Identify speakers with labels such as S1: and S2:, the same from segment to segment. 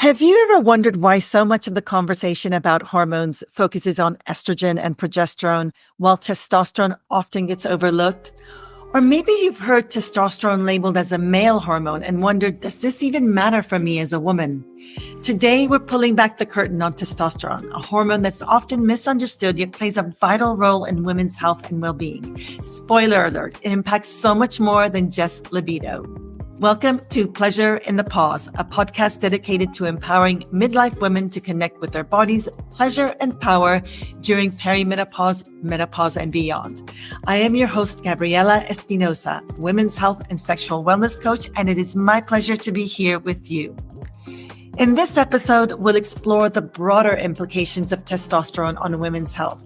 S1: Have you ever wondered why so much of the conversation about hormones focuses on estrogen and progesterone, while testosterone often gets overlooked? Or maybe you've heard testosterone labeled as a male hormone and wondered, does this even matter for me as a woman? Today, we're pulling back the curtain on testosterone, a hormone that's often misunderstood yet plays a vital role in women's health and well-being. Spoiler alert, it impacts so much more than just libido. Welcome to Pleasure in the Pause, a podcast dedicated to empowering midlife women to connect with their bodies' pleasure and power during perimenopause, menopause, and beyond. I am your host, Gabriella Espinosa, women's health and sexual wellness coach, and it is my pleasure to be here with you. In this episode, we'll explore the broader implications of testosterone on women's health.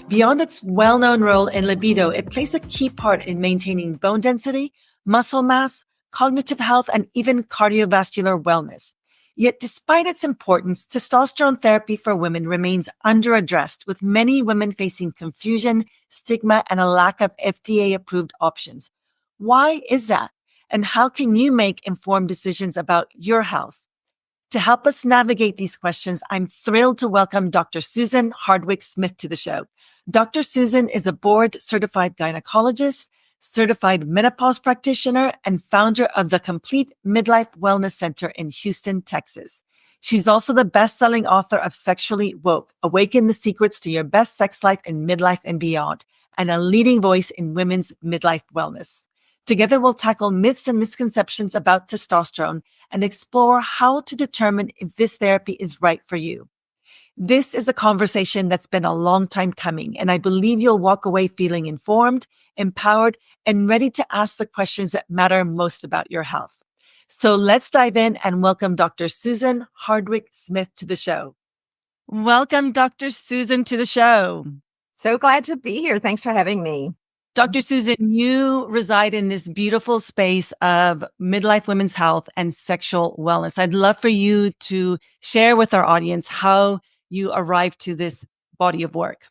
S1: Beyond its well-known role in libido, it plays a key part in maintaining bone density, muscle mass, cognitive health, and even cardiovascular wellness. Yet despite its importance, testosterone therapy for women remains underaddressed, with many women facing confusion, stigma, and a lack of FDA-approved options. Why is that? And how can you make informed decisions about your health? To help us navigate these questions, I'm thrilled to welcome Dr. Susan Hardwick-Smith to the show. Dr. Susan is a board-certified gynecologist, certified menopause practitioner, and founder of the Complete Midlife Wellness Center in Houston, Texas. She's also the best-selling author of Sexually Woke, Awaken the Secrets to Your Best Sex Life in Midlife and Beyond, and a leading voice in women's midlife wellness. Together, we'll tackle myths and misconceptions about testosterone and explore how to determine if this therapy is right for you. This is a conversation that's been a long time coming, and I believe you'll walk away feeling informed, empowered, and ready to ask the questions that matter most about your health. So let's dive in and welcome Dr. Susan Hardwick-Smith to the show. Welcome, Dr. Susan, to the show.
S2: So glad to be here. Thanks for having me.
S1: Dr. Susan, you reside in this beautiful space of midlife women's health and sexual wellness. I'd love for you to share with our audience how you arrived to this body of work.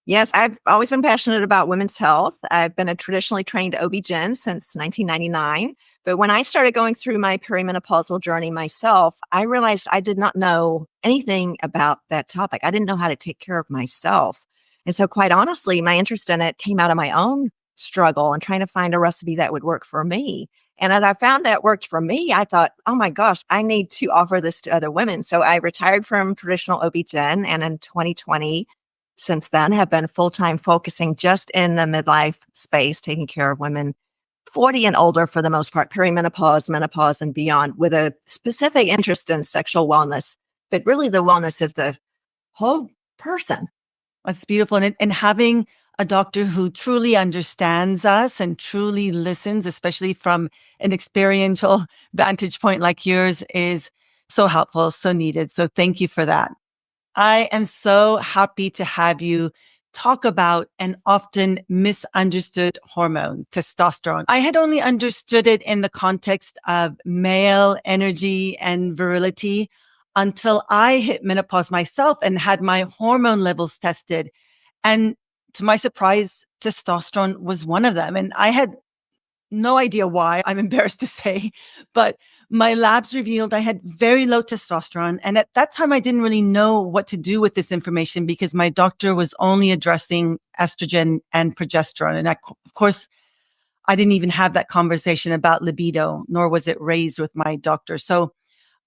S2: Yes, I've always been passionate about women's health. I've been a traditionally trained OB-GYN since 1999. But when I started going through my perimenopausal journey myself, I realized I did not know anything about that topic. I didn't know how to take care of myself. And so quite honestly, my interest in it came out of my own struggle and trying to find a recipe that would work for me. And as I found that worked for me, I thought, oh my gosh, I need to offer this to other women. So I retired from traditional OB-GYN, and in 2020, since then, have been full-time focusing just in the midlife space, taking care of women 40 and older for the most part, perimenopause, menopause, and beyond, with a specific interest in sexual wellness, but really the wellness of the whole person.
S1: That's beautiful. And having a doctor who truly understands us and truly listens, especially from an experiential vantage point like yours, is so helpful, so needed. So thank you for that. I am so happy to have you talk about an often misunderstood hormone, testosterone. I had only understood it in the context of male energy and virility until I hit menopause myself and had my hormone levels tested. And to my surprise, testosterone was one of them. And I had no idea why, I'm embarrassed to say, but my labs revealed I had very low testosterone. And at that time, I didn't really know what to do with this information because my doctor was only addressing estrogen and progesterone. And of course, I didn't even have that conversation about libido, nor was it raised with my doctor. So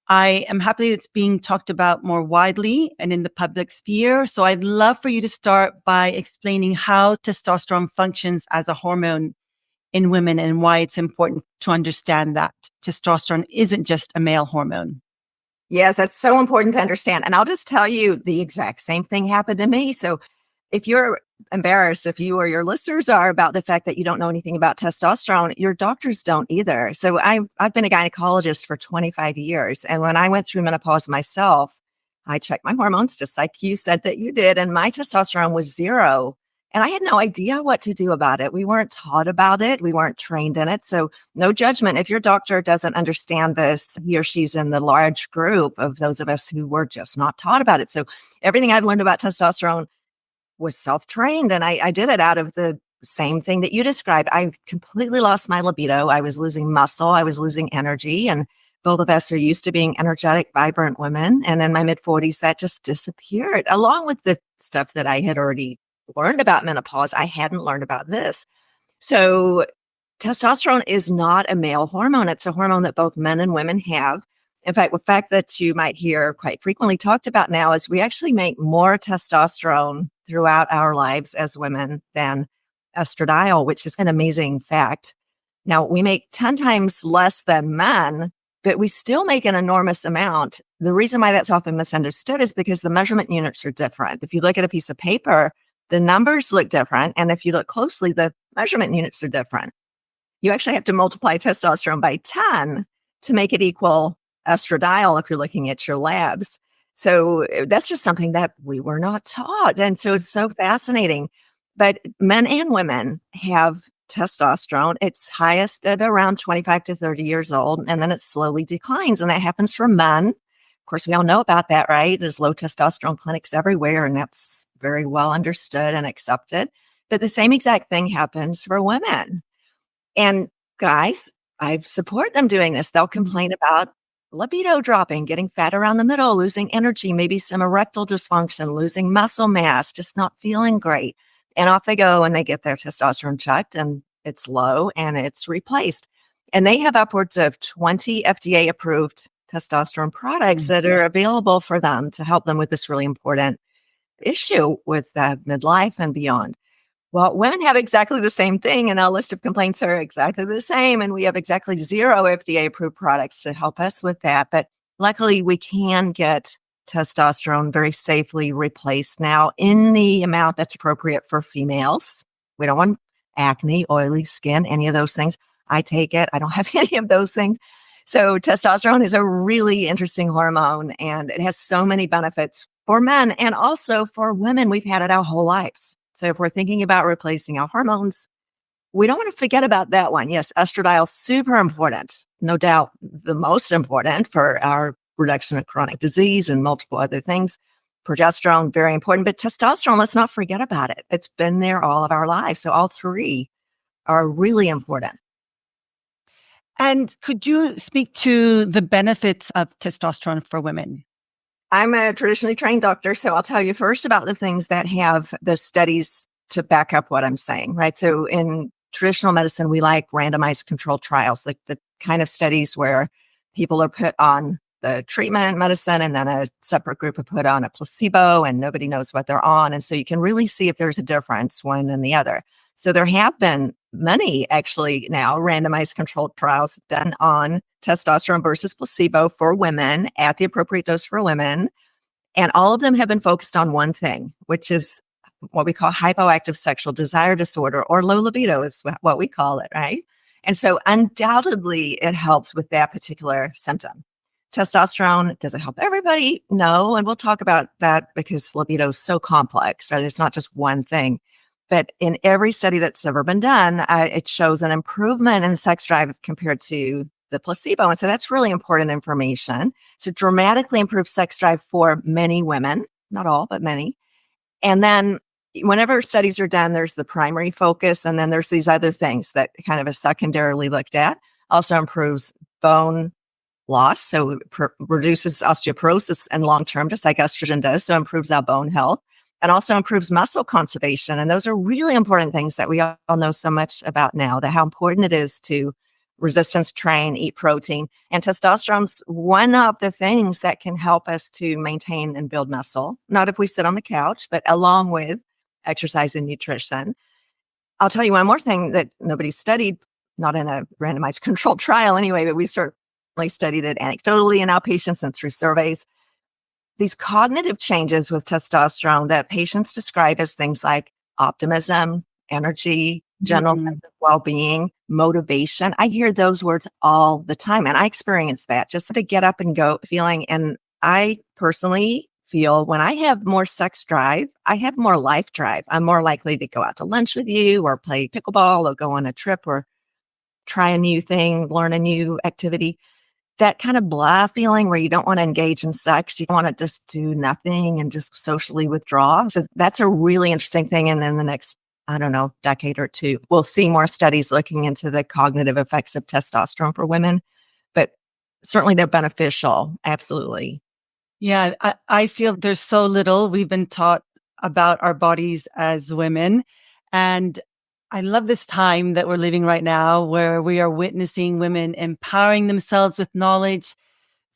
S1: I am happy it's being talked about more widely and in the public sphere. So I'd love for you to start by explaining how testosterone functions as a hormone in women and why it's important to understand that testosterone isn't just a male hormone.
S2: Yes, that's so important to understand. And I'll just tell you, the exact same thing happened to me. So if you're embarrassed, if you or your listeners are, about the fact that you don't know anything about testosterone, your doctors don't either. So I've been a gynecologist for 25 years. And when I went through menopause myself, I checked my hormones just like you said that you did. And my testosterone was 0. And I had no idea what to do about it. We weren't taught about it. We weren't trained in it. So no judgment. If your doctor doesn't understand this, he or she's in the large group of those of us who were just not taught about it. So everything I've learned about testosterone was self-trained. And I did it out of the same thing that you described. I completely lost my libido. I was losing muscle. I was losing energy. And Both of us are used to being energetic, vibrant women. And in my mid-40s, that just disappeared, along with the stuff that I had already learned about menopause. I hadn't learned about this. So testosterone is not a male hormone. It's a hormone that both men and women have. In fact, the fact that you might hear quite frequently talked about now is we actually make more testosterone throughout our lives as women than estradiol, which is an amazing fact. Now, we make 10 times less than men, but we still make an enormous amount. The reason why that's often misunderstood is because the measurement units are different. If you look at a piece of paper, the numbers look different. And if you look closely, the measurement units are different. You actually have to multiply testosterone by 10 to make it equal estradiol if you're looking at your labs. So that's just something that we were not taught. And so it's so fascinating. But men and women have testosterone. It's highest at around 25 to 30 years old, and then it slowly declines. And that happens for men. Of course, we all know about that, right? There's low testosterone clinics everywhere, and that's very well understood and accepted. But the same exact thing happens for women. And guys, I support them doing this. They'll complain about libido dropping, getting fat around the middle, losing energy, maybe some erectile dysfunction, losing muscle mass, just not feeling great. And off they go and they get their testosterone checked and it's low and it's replaced. And they have upwards of 20 FDA approved testosterone products that are available for them to help them with this really important issue with midlife and beyond. Well, women have exactly the same thing, and our list of complaints are exactly the same. And we have exactly 0 FDA approved products to help us with that. But luckily, we can get testosterone very safely replaced now in the amount that's appropriate for females. We don't want acne, oily skin, any of those things. I take it. I don't have any of those things. So testosterone is a really interesting hormone, and it has so many benefits for men and also for women. We've had it our whole lives. So if we're thinking about replacing our hormones, we don't want to forget about that one. Yes, estradiol, super important. No doubt the most important for our reduction of chronic disease and multiple other things. Progesterone, very important. But testosterone, let's not forget about it. It's been there all of our lives. So all three are really important.
S1: And could you speak to the benefits of testosterone for women?
S2: I'm a traditionally trained doctor, so I'll tell you first about the things that have the studies to back up what I'm saying, right? So in traditional medicine, we like randomized controlled trials, like the kind of studies where people are put on the treatment medicine and then a separate group are put on a placebo and nobody knows what they're on. And so you can really see if there's a difference one and the other. So there have been many actually now randomized controlled trials done on testosterone versus placebo for women at the appropriate dose for women. And all of them have been focused on one thing, which is what we call hypoactive sexual desire disorder, or low libido is what we call it, right? And so undoubtedly it helps with that particular symptom. Testosterone, does it help everybody? No. And we'll talk about that because libido is so complex, right? It's not just one thing. But in every study that's ever been done, it shows an improvement in sex drive compared to the placebo. And so that's really important information. So dramatically improved sex drive for many women, not all, but many. And then whenever studies are done, there's the primary focus. And then there's these other things that kind of is secondarily looked at. Also improves bone loss. So it reduces osteoporosis in long term, just like estrogen does. So improves our bone health. And also improves muscle conservation. And those are really important things that we all know so much about now, that how important it is to resistance train, eat protein. And testosterone's one of the things that can help us to maintain and build muscle, not if we sit on the couch, but along with exercise and nutrition. I'll tell you one more thing that nobody studied, not in a randomized controlled trial anyway, but we certainly studied it anecdotally in our patients and through surveys. These cognitive changes with testosterone that patients describe as things like optimism, energy, general sense of well-being, motivation. I hear those words all the time. And I experience that just to get up and go feeling. And I personally feel when I have more sex drive, I have more life drive. I'm more likely to go out to lunch with you or play pickleball or go on a trip or try a new thing, learn a new activity. That kind of blah feeling where you don't want to engage in sex, you want to just do nothing and just socially withdraw. So that's a really interesting thing. And then the next, decade or two, we'll see more studies looking into the cognitive effects of testosterone for women. But certainly they're beneficial. Absolutely.
S1: Yeah, I feel there's so little we've been taught about our bodies as women. And I love this time that we're living right now where we are witnessing women empowering themselves with knowledge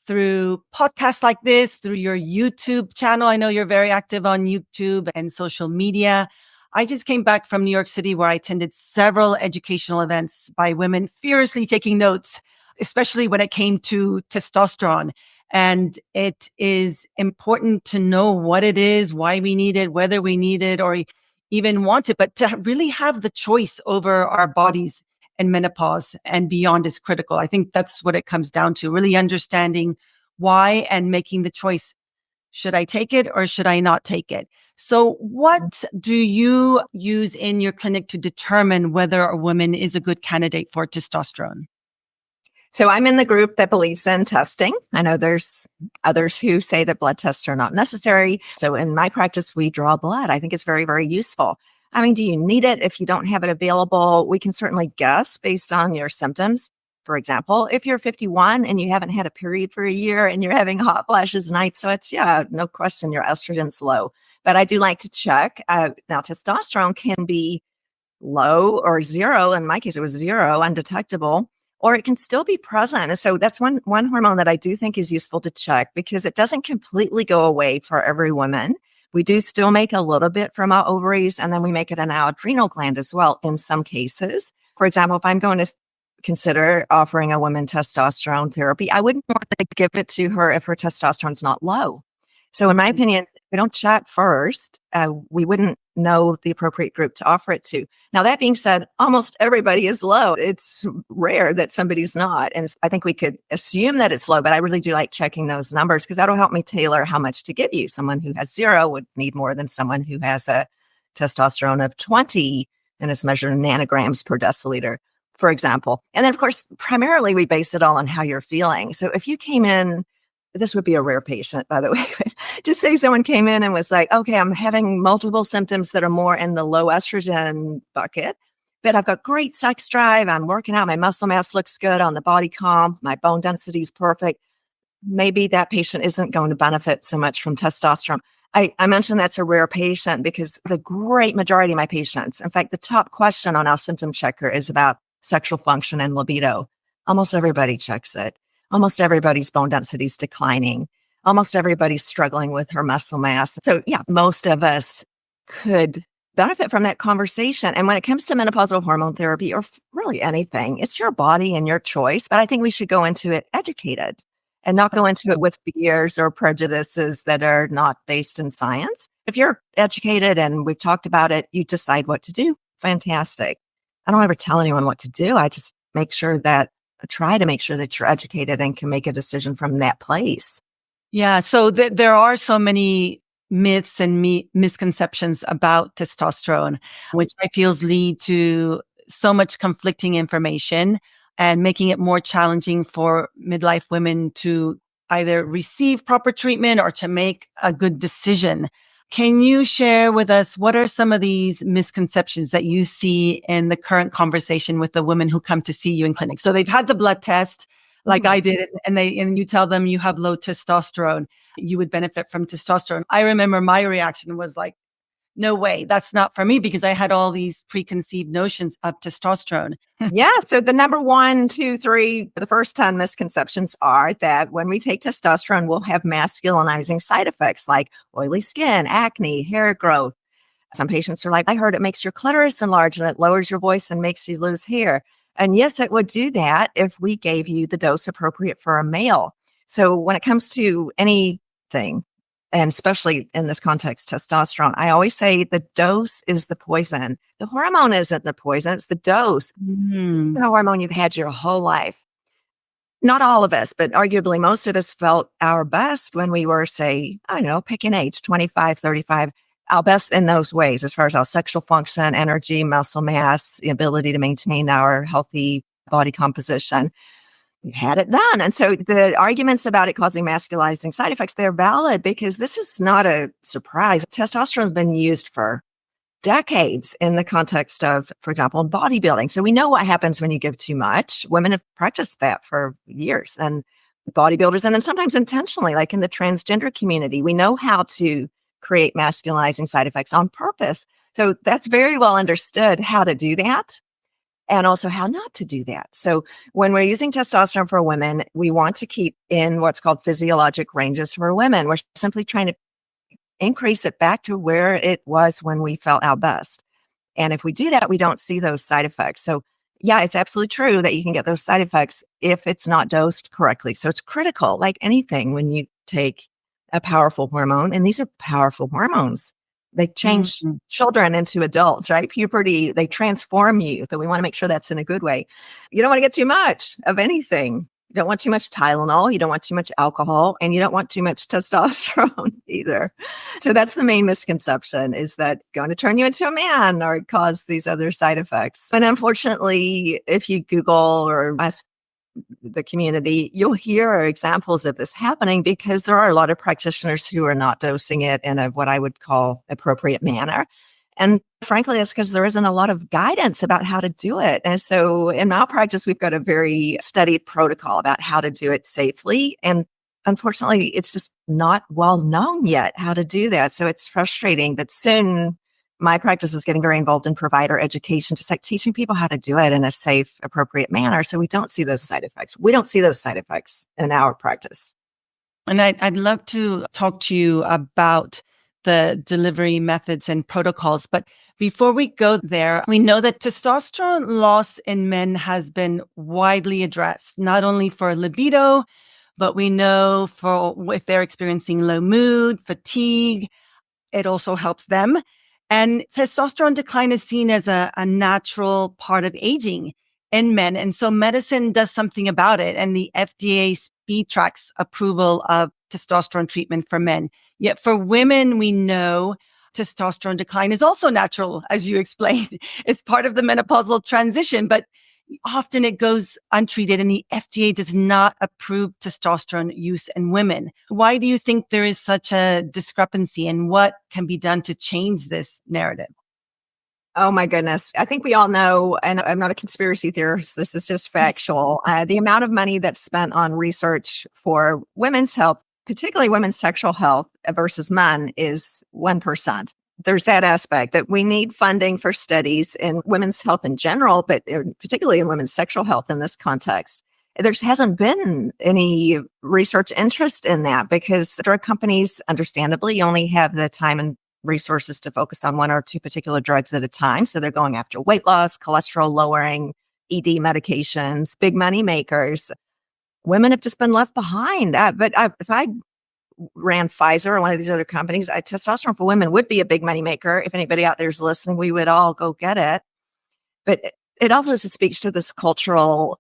S1: through podcasts like this, through your YouTube channel. I know you're very active on YouTube and social media. I just came back from New York City where I attended several educational events by women furiously taking notes, especially when it came to testosterone. And it is important to know what it is, why we need it, whether we need it or even want it, but to really have the choice over our bodies and menopause and beyond is critical. I think that's what it comes down to, really understanding why and making the choice. Should I take it or should I not take it? So what do you use in your clinic to determine whether a woman is a good candidate for testosterone?
S2: So I'm in the group that believes in testing. I know there's others who say that blood tests are not necessary. So in my practice, we draw blood. I think it's very, very useful. I mean, do you need it? If you don't have it available, we can certainly guess based on your symptoms. For example, if you're 51 and you haven't had a period for a year and you're having hot flashes, night sweats, yeah, no question, your estrogen's low. But I do like to check. Now, testosterone can be low or zero. In my case, it was zero, undetectable, or it can still be present. And so that's one hormone that I do think is useful to check because it doesn't completely go away for every woman. We do still make a little bit from our ovaries, and then we make it in our adrenal gland as well in some cases. For example, if I'm going to consider offering a woman testosterone therapy, I wouldn't want to give it to her if her testosterone's not low. So in my opinion, if we don't check first, we wouldn't know the appropriate group to offer it to. Now, that being said, almost everybody is low. It's rare that somebody's not. And I think we could assume that it's low, but I really do like checking those numbers because that'll help me tailor how much to give you. Someone who has zero would need more than someone who has a testosterone of 20 and is measured in nanograms per deciliter, for example. And then, of course, primarily we base it all on how you're feeling. So if you came in, this would be a rare patient, by the way, but just say someone came in and was like, okay, I'm having multiple symptoms that are more in the low estrogen bucket, but I've got great sex drive. I'm working out. My muscle mass looks good on the body comp. My bone density is perfect. Maybe that patient isn't going to benefit so much from testosterone. I mentioned that's a rare patient because the great majority of my patients, in fact, the top question on our symptom checker is about sexual function and libido. Almost everybody checks it. Almost everybody's bone density is declining. Almost everybody's struggling with her muscle mass. So yeah, most of us could benefit from that conversation. And when it comes to menopausal hormone therapy or really anything, it's your body and your choice. But I think we should go into it educated and not go into it with fears or prejudices that are not based in science. If you're educated and we've talked about it, you decide what to do. Fantastic. I don't ever tell anyone what to do. I just try to make sure that you're educated and can make a decision from that place.
S1: Yeah. So there are so many myths and misconceptions about testosterone, which I feel lead to so much conflicting information and making it more challenging for midlife women to either receive proper treatment or to make a good decision. Can you share with us what are some of these misconceptions that you see in the current conversation with the women who come to see you in clinic? So they've had the blood test like I did, and you tell them you have low testosterone, you would benefit from testosterone. I remember my reaction was like, no way, that's not for me because I had all these preconceived notions of testosterone.
S2: Yeah. So the number 1, 2, 3, the first 10 misconceptions are that when we take testosterone, we'll have masculinizing side effects like oily skin, acne, hair growth. Some patients are like, I heard it makes your clitoris enlarge and it lowers your voice and makes you lose hair. And yes, it would do that if we gave you the dose appropriate for a male. So when it comes to anything, and especially in this context, testosterone, I always say the dose is the poison. The hormone isn't the poison, it's the dose. The hormone you've had your whole life. Not all of us, but arguably most of us felt our best when we were, say, I don't know, pick an age, 25, 35, our best in those ways as far as our sexual function, energy, muscle mass, the ability to maintain our healthy body composition. You had it then. And so the arguments about it causing masculizing side effects, they're valid because this is not a surprise. Testosterone has been used for decades in the context of, for example, bodybuilding. So we know what happens when you give too much. Women have practiced that for years. And bodybuilders, and then sometimes intentionally, like in the transgender community. We know how to create masculinizing side effects on purpose. So that's very well understood how to do that and also how not to do that. So when we're using testosterone for women, we want to keep in what's called physiologic ranges for women. We're simply trying to increase it back to where it was when we felt our best. And if we do that, we don't see those side effects. So yeah, it's absolutely true that you can get those side effects if it's not dosed correctly. So it's critical, like anything, when you take a powerful hormone, and these are powerful hormones. They change children into adults, right? Puberty, they transform you. But we want to make sure that's in a good way. You don't want to get too much of anything. You don't want too much Tylenol. You don't want too much alcohol, and you don't want too much testosterone either. So that's the main misconception, is that going to turn you into a man or cause these other side effects. And unfortunately, if you Google or ask the community, you'll hear examples of this happening because there are a lot of practitioners who are not dosing it in a what I would call appropriate manner. And frankly, that's because there isn't a lot of guidance about how to do it. And so in malpractice, we've got a very studied protocol about how to do it safely. And unfortunately, it's just not well known yet how to do that. So it's frustrating, but soon my practice is getting very involved in provider education, just like teaching people how to do it in a safe, appropriate manner. So we don't see those side effects. We don't see those side effects in our practice.
S1: And I'd love to talk to you about the delivery methods and protocols. But before we go there, we know that testosterone loss in men has been widely addressed, not only for libido, but we know for if they're experiencing low mood, fatigue, it also helps them. And testosterone decline is seen as a natural part of aging in men. And so medicine does something about it. And the FDA speed tracks approval of testosterone treatment for men. Yet for women, we know testosterone decline is also natural, as you explained. It's part of the menopausal transition, but often it goes untreated, and the FDA does not approve testosterone use in women. Why do you think there is such a discrepancy, and what can be done to change this narrative?
S2: Oh my goodness. I think we all know, and I'm not a conspiracy theorist, this is just factual. The amount of money that's spent on research for women's health, particularly women's sexual health versus men, is 1%. There's that aspect that we need funding for studies in women's health in general, but particularly in women's sexual health in this context. There hasn't been any research interest in that because drug companies, understandably, only have the time and resources to focus on one or two particular drugs at a time. So they're going after weight loss, cholesterol lowering, ED medications, big money makers. Women have just been left behind. If I ran Pfizer or one of these other companies, testosterone for women would be a big money maker. If anybody out there is listening, we would all go get it. But it also just speaks to this cultural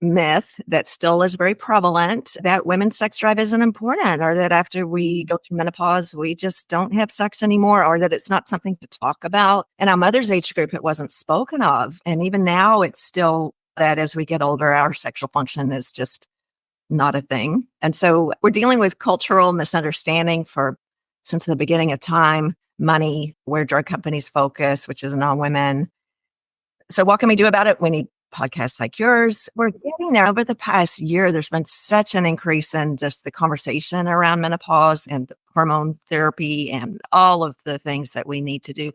S2: myth that still is very prevalent, that women's sex drive isn't important, or that after we go through menopause, we just don't have sex anymore, or that it's not something to talk about. In our mother's age group, it wasn't spoken of. And even now, it's still that as we get older, our sexual function is just not a thing. And so we're dealing with cultural misunderstanding since the beginning of time, money, where drug companies focus, which isn't on women. So what can we do about it? We need podcasts like yours. We're getting there. Over the past year, there's been such an increase in just the conversation around menopause and hormone therapy and all of the things that we need to do.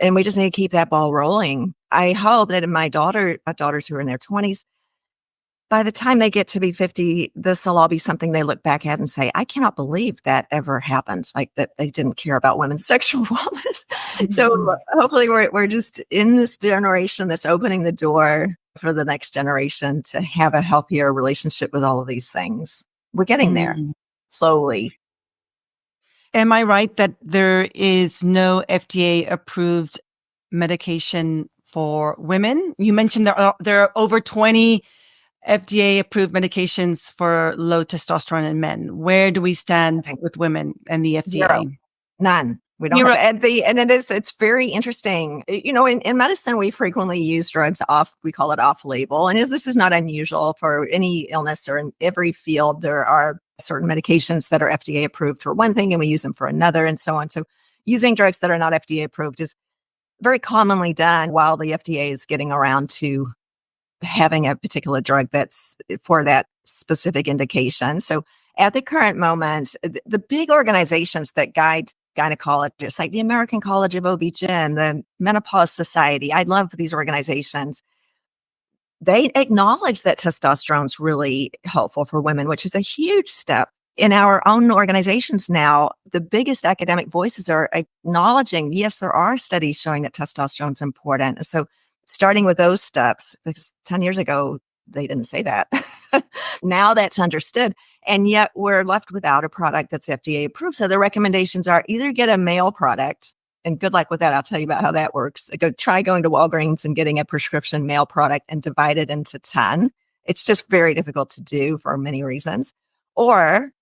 S2: And we just need to keep that ball rolling. I hope that my daughters who are in their 20s, by the time they get to be 50, this will all be something they look back at and say, I cannot believe that ever happened. Like that they didn't care about women's sexual wellness. So hopefully we're just in this generation that's opening the door for the next generation to have a healthier relationship with all of these things. We're getting there slowly.
S1: Am I right that there is no FDA approved medication for women? You mentioned there are over 20 FDA approved medications for low testosterone in men. Where do we stand with women and the FDA?
S2: Zero. None. We don't have, it's very interesting. You know, in medicine, we frequently use drugs we call it off label. And this is not unusual for any illness, or in every field, there are certain medications that are FDA approved for one thing and we use them for another and so on. So using drugs that are not FDA approved is very commonly done while the FDA is getting around to having a particular drug that's for that specific indication. So at the current moment, the big organizations that guide gynecologists, like the American College of OB-GYN, the Menopause Society, I love these organizations. They acknowledge that testosterone is really helpful for women, which is a huge step. In our own organizations now, the biggest academic voices are acknowledging, yes, there are studies showing that testosterone is important. So starting with those steps, because 10 years ago, they didn't say that. Now that's understood. And yet we're left without a product that's FDA approved. So the recommendations are either get a male product, and good luck with that. I'll tell you about how that works. Try going to Walgreens and getting a prescription male product and divide it into 10. It's just very difficult to do for many reasons. Or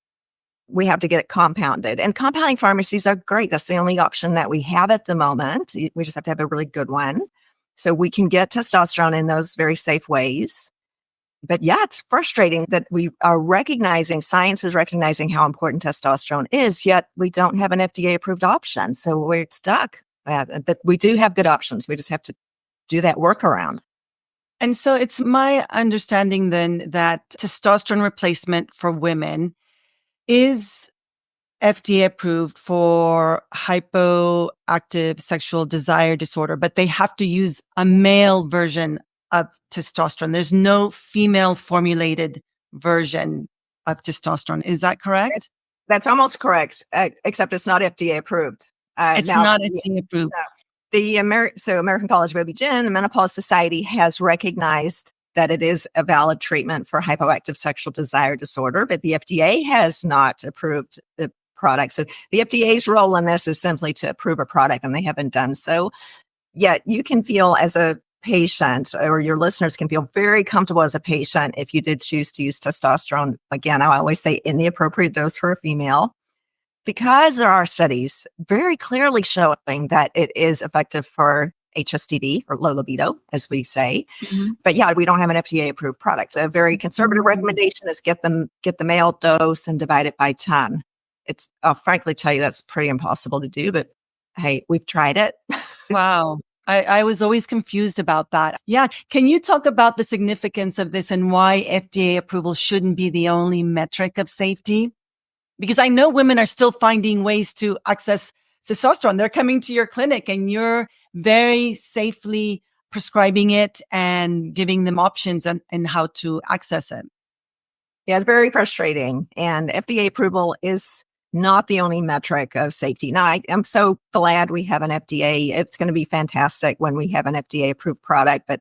S2: we have to get it compounded. And compounding pharmacies are great. That's the only option that we have at the moment. We just have to have a really good one. So we can get testosterone in those very safe ways. But yeah, it's frustrating that we are recognizing, science is recognizing how important testosterone is, yet we don't have an FDA-approved option. So we're stuck. But we do have good options. We just have to do that workaround.
S1: And so it's my understanding then that testosterone replacement for women is FDA approved for hypoactive sexual desire disorder, but they have to use a male version of testosterone. There's no female formulated version of testosterone. Is that correct?
S2: That's almost correct, except it's not FDA approved.
S1: It's not FDA approved.
S2: The American College of OB-GYN, the Menopause Society, has recognized that it is a valid treatment for hypoactive sexual desire disorder, but the FDA has not approved the product. So the FDA's role in this is simply to approve a product, and they haven't done so. Yet you can feel as a patient, or your listeners can feel very comfortable as a patient if you did choose to use testosterone. Again, I always say in the appropriate dose for a female, because there are studies very clearly showing that it is effective for HSTD, or low libido, as we say. Mm-hmm. But yeah, we don't have an FDA approved product. So a very conservative recommendation is get the male dose and divide it by 10. I'll frankly tell you that's pretty impossible to do, but hey, we've tried it.
S1: Wow. I was always confused about that. Yeah. Can you talk about the significance of this and why FDA approval shouldn't be the only metric of safety? Because I know women are still finding ways to access testosterone. They're coming to your clinic and you're very safely prescribing it and giving them options and how to access it.
S2: Yeah, it's very frustrating. And FDA approval is not the only metric of safety. Now, I'm so glad we have an FDA. It's going to be fantastic when we have an FDA approved product. But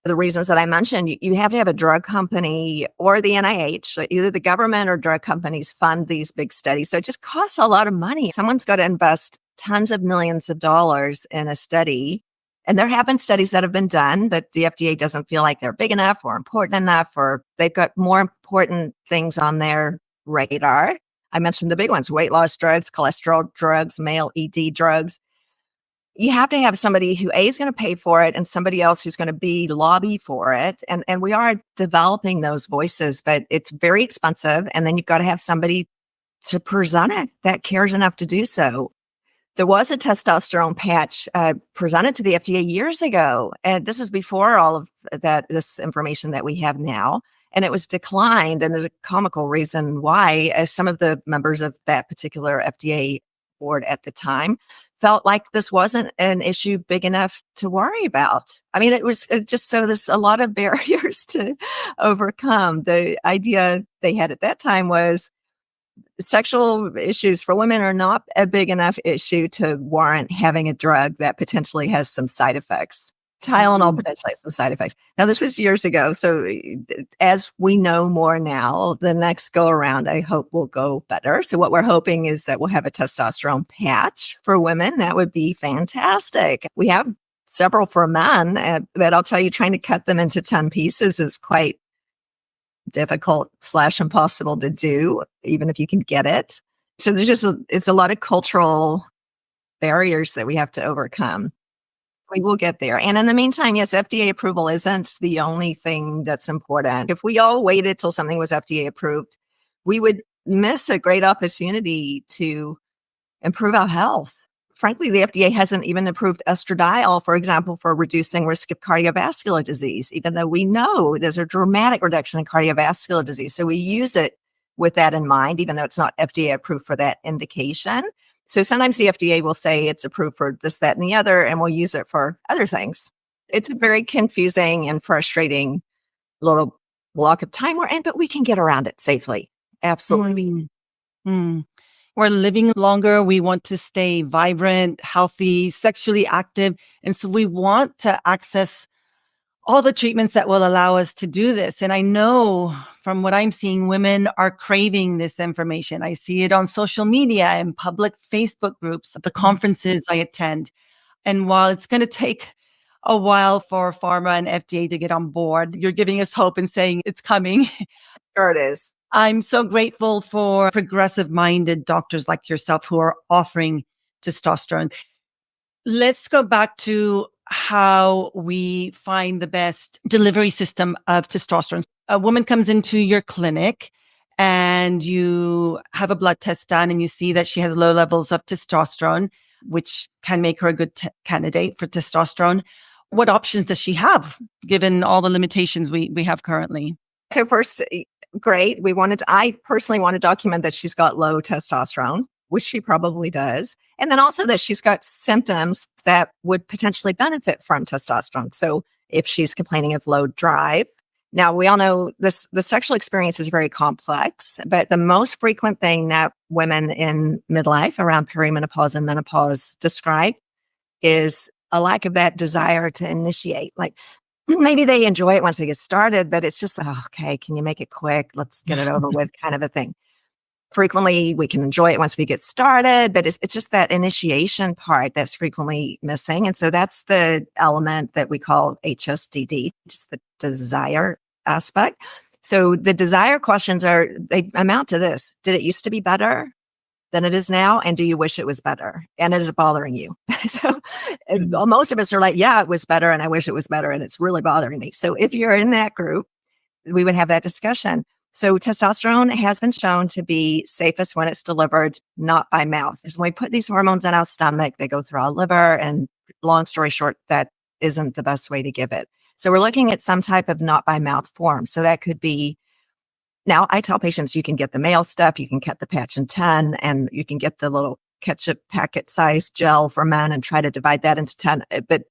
S2: for the reasons that I mentioned, you have to have a drug company or the NIH, either the government or drug companies fund these big studies. So it just costs a lot of money. Someone's got to invest tons of millions of dollars in a study. And there have been studies that have been done, but the FDA doesn't feel like they're big enough or important enough, or they've got more important things on their radar. I mentioned the big ones: weight loss drugs, cholesterol drugs, male ED drugs. You have to have somebody who is going to pay for it and somebody else who's going to lobby for it. And we are developing those voices, but it's very expensive. And then you've got to have somebody to present it that cares enough to do so. There was a testosterone patch presented to the FDA years ago. And this is before all of this information that we have now. And it was declined. And there's a comical reason why, as some of the members of that particular FDA board at the time felt like this wasn't an issue big enough to worry about. I mean, there's a lot of barriers to overcome. The idea they had at that time was sexual issues for women are not a big enough issue to warrant having a drug that potentially has some side effects. Tylenol potentially has some side effects. Now, this was years ago. So as we know more now, the next go around, I hope, will go better. So what we're hoping is that we'll have a testosterone patch for women. That would be fantastic. We have several for men, but I'll tell you, trying to cut them into 10 pieces is quite difficult / impossible to do, even if you can get it. So it's a lot of cultural barriers that we have to overcome. We will get there. And in the meantime, yes, FDA approval isn't the only thing that's important. If we all waited till something was FDA approved, we would miss a great opportunity to improve our health frankly, the FDA hasn't even approved estradiol, for example, for reducing risk of cardiovascular disease, even though we know there's a dramatic reduction in cardiovascular disease. So we use it with that in mind, even though it's not FDA approved for that indication. So sometimes the FDA will say it's approved for this, that, and the other, and we'll use it for other things. It's a very confusing and frustrating little block of time we're in, but we can get around it safely. Absolutely.
S1: Mm. We're living longer. We want to stay vibrant, healthy, sexually active. And so we want to access all the treatments that will allow us to do this. And I know from what I'm seeing, women are craving this information. I see it on social media and public Facebook groups, the conferences I attend. And while it's going to take a while for pharma and FDA to get on board, you're giving us hope and saying it's coming.
S2: Sure it is.
S1: I'm so grateful for progressive-minded doctors like yourself who are offering testosterone. Let's go back to how we find the best delivery system of testosterone. A woman comes into your clinic and you have a blood test done and you see that she has low levels of testosterone, which can make her a good candidate for testosterone. What options does she have given all the limitations we have currently?
S2: So first, great. I personally want to document that she's got low testosterone, which she probably does. And then also that she's got symptoms that would potentially benefit from testosterone. So if she's complaining of low drive, now we all know the sexual experience is very complex, but the most frequent thing that women in midlife around perimenopause and menopause describe is a lack of that desire to initiate. Like, maybe they enjoy it once they get started, but it's just, oh, okay, can you make it quick? Let's get it over with kind of a thing. Frequently, we can enjoy it once we get started, but it's just that initiation part that's frequently missing. And so that's the element that we call HSDD, just the desire aspect. So the desire questions they amount to this. Did it used to be better than it is now? And do you wish it was better? And is it bothering you? So most of us are like, yeah, it was better. And I wish it was better. And it's really bothering me. So if you're in that group, we would have that discussion. So testosterone has been shown to be safest when it's delivered not by mouth. When we put these hormones in our stomach, they go through our liver. And long story short, that isn't the best way to give it. So we're looking at some type of not by mouth form. So that could be, now I tell patients you can get the male stuff, you can cut the patch in 10, and you can get the little ketchup packet size gel for men and try to divide that into 10. But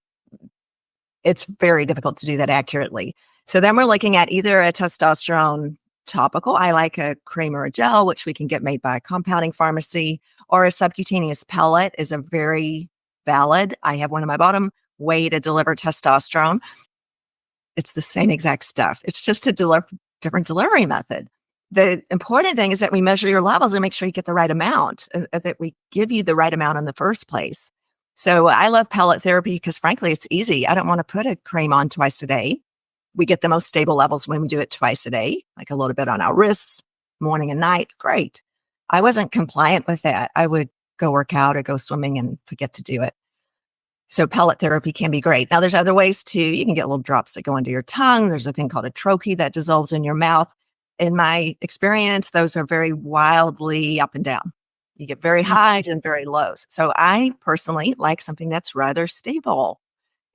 S2: it's very difficult to do that accurately. So then we're looking at either a testosterone topical, I like a cream or a gel, which we can get made by a compounding pharmacy, or a subcutaneous pellet is a very valid, I have one in my bottom, way to deliver testosterone. It's the same exact stuff. It's just a different delivery method. The important thing is that we measure your levels and make sure you get the right amount, that we give you the right amount in the first place. So I love pellet therapy because frankly, it's easy. I don't want to put a cream on twice a day. We get the most stable levels when we do it twice a day, like a little bit on our wrists, morning and night. Great. I wasn't compliant with that. I would go work out or go swimming and forget to do it. So pellet therapy can be great. Now there's other ways too. You can get little drops that go under your tongue. There's a thing called a troche that dissolves in your mouth. In my experience, those are very wildly up and down. You get very highs and very lows. So I personally like something that's rather stable.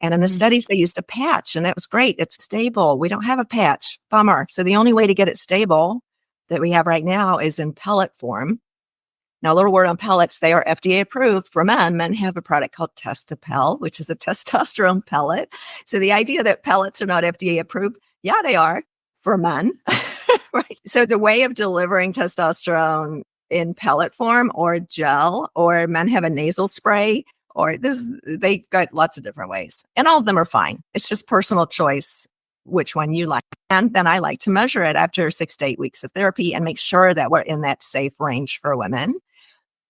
S2: And in the studies, they used a patch, and that was great. It's stable. We don't have a patch. Bummer. So the only way to get it stable that we have right now is in pellet form. Now, a little word on pellets. They are FDA approved for men. Men have a product called Testapel, which is a testosterone pellet. So the idea that pellets are not FDA approved, yeah, they are for men. Right. So the way of delivering testosterone in pellet form or gel, or men have a nasal spray, or they've got lots of different ways. And all of them are fine. It's just personal choice, which one you like. And then I like to measure it after 6 to 8 weeks of therapy and make sure that we're in that safe range for women.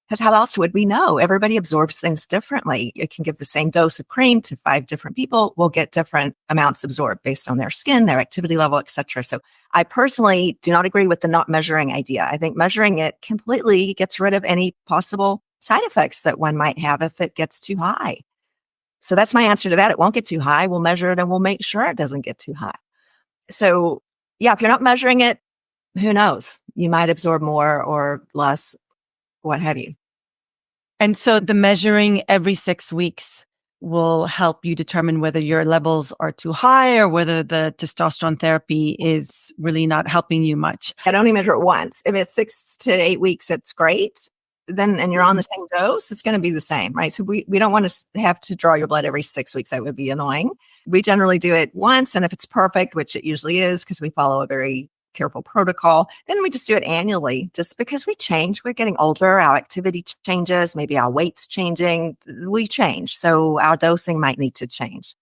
S2: Because how else would we know? Everybody absorbs things differently. You can give the same dose of cream to 5 different people. We'll get different amounts absorbed based on their skin, their activity level, et cetera. So I personally do not agree with the not measuring idea. I think measuring it completely gets rid of any possible side effects that one might have if it gets too high. So that's my answer to that. It won't get too high. We'll measure it and we'll make sure it doesn't get too high. So yeah, if you're not measuring it, who knows? You might absorb more or less, what have you.
S1: And so the measuring every 6 weeks will help you determine whether your levels are too high or whether the testosterone therapy is really not helping you much.
S2: I'd only measure it once. If it's 6 to 8 weeks, it's great. Then, and you're on the same dose, it's going to be the same, right? So we don't want to have to draw your blood every 6 weeks. That would be annoying. We generally do it once. And if it's perfect, which it usually is, because we follow a very careful protocol, then we just do it annually, just because we change. We're getting older, our activity changes, maybe our weight's changing, we change. So our dosing might need to change.